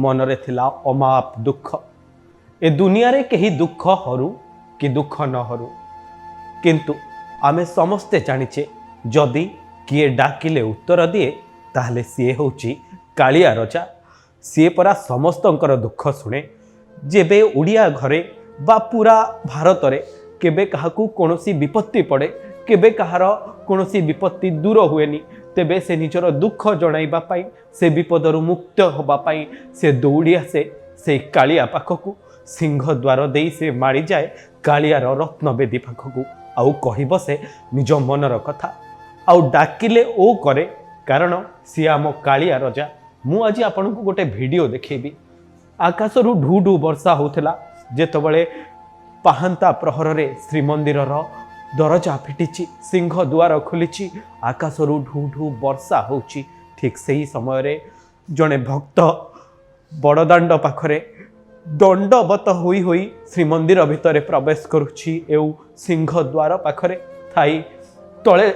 मनरे थिला अमाप दुख। ए दुनिया रे कहीं दुख हरू कि दुख न हरू, किंतु आमे समस्ते जानिचे जदि किए डाकिले उत्तर दिए ताहले सी होची कालिया रजा। सी परा समस्तंकर दुख शुणे। जेबे उड़िया घरे बा पूरा भारत रे केबे काहाकू कोनोसी विपत्ति पड़े, केबे कहार कोनोसी विपत्ति दूर हुएनी, तेबे से निजर दुख जणाइबा पाई, से विपदरु मुक्त होबा पाई से दौड़ी आसे से कालिया पाखकू। सिंह द्वार देई से माड़ी जाए कालियार रत्नवेदी पाखकू, आउ कहिब से निज मनर कथा, आउ डाकिले ओ करे, कारण सी आम कालिया रजा। मु आज आपन को गोटे वीडियो देखेबी। आकाशरू ढू ढू वर्षा होउथला जेतबळे पाहांता प्रहर रे श्रीमंदिर दरजा फिटिची, सिंह द्वार खुली, आकाशरू ढू ढू वर्षा होउची। ठीक सही समय रे जड़े भक्त बड़दाण्ड पाखरे दंडवत होई होई श्रीमंदिर भितर प्रवेश करुछि। एउ सिंह द्वार पाखरे थाई तले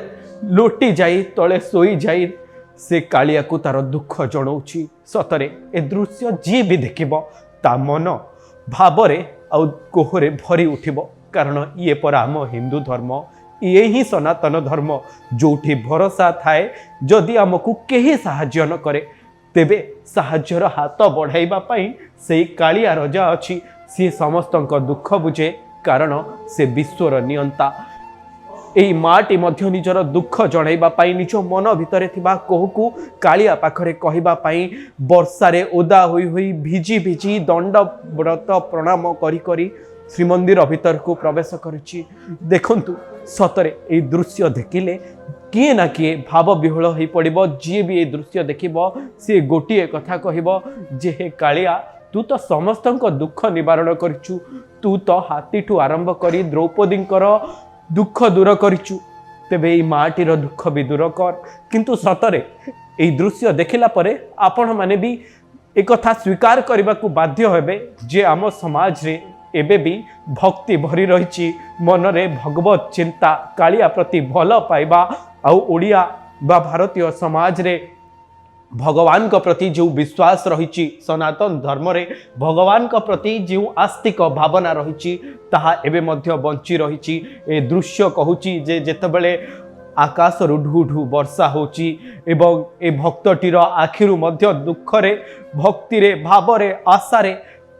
लोटी जाई, तले सोई जाई से कालिया को तार दुख जणाउछि। सतरे ए दृश्य जी भी देखिबो ता मन भावरे आउ कोहरे भरी उठिबो, कारण ये पर आम हिंदू धर्म, ये ही सनातन धर्म जोठी भरोसा थाए जदि आमको केही साहाय्य न करे तेबे साहाय्यर हाथ बढ़ाइबा पाई से कालिया रजा अछि। सी समस्तंक दुख बुझे, कारण से विश्वर नियंता। एई माटी मध्य निजर दुख जणाइबा पाई, निज मन भितरे थिबा कोहकू कालिया पाखरे कहिबा पाई वर्षारे ओदा होई होई भिजी भिजी दंडव्रत प्रणाम करी करी श्रीमंदिर भीतर को प्रवेश करुछि। देखंतु सतरे ए दृश्य देखिले किए ना किए भाव विह्वल हो पड़िबो। जी भी ए दृश्य देखिबो सी गोटिए कथा कहिबो जे हे कालिया तू तो समस्तंक दुख निवारण करिछु, तू तो हाथी ठू आरंभ करी द्रौपदींकर दुख दूर करिछु, तेबे ए माटीर दुख भी दूर कर। किंतु सतरे ए दृश्य देखिला परे आपण माने भी एक कथा स्वीकार करने को बाध्य हेबे जे आम समाज रे एबे भी भक्ति भरी रही, मनरे भगवत चिंता, कालिया प्रति भल पाइबा, आउ ओडिया बा भारतीय समाज रे भगवान को प्रति जो विश्वास रही, सनातन धर्म रे भगवान को प्रति जो आस्तिक भावना रही ताहा एबे मध्य बंची रही। ए दृश्य कहूची जे जेतबेले आकाश ढू ढू वर्षा होची एवं ए भक्तटीर आखिरु मध्य दुखरे भक्तिरे भावरे आशारे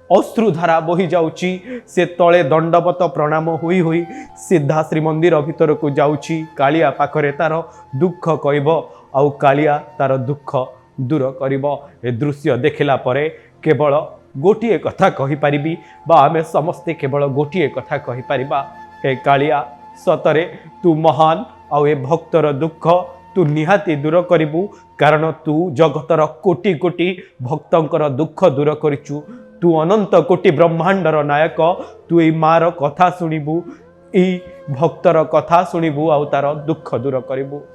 अश्रुधारा बही जाउची। से तले दंडवत प्रणाम हुई हुई सीधा श्रीमंदिर भीतर को जाउची। कालिया पाखरे तार दुख कहब, आउ कालिया तार दुख दूर करिब। ए दृश्य देखिला परे केवल गोटिए कथा कहि परिबी, बा आमे समस्ते केवल गोटिए कथा कहि परिबा, हे कालिया सतरे तू महान, आउ ए भक्तर दुख तू निहाती दूर करिबू, कारण तू जगतर कोटि कोटि भक्तंकर दुख दूर करिचु। तू अनंत कोटि ब्रह्मांडर नायक, तू ए मार कथा शुणिबू, ए भक्तर कथा शुणिबू, आउ तार दुख दूर करिबू।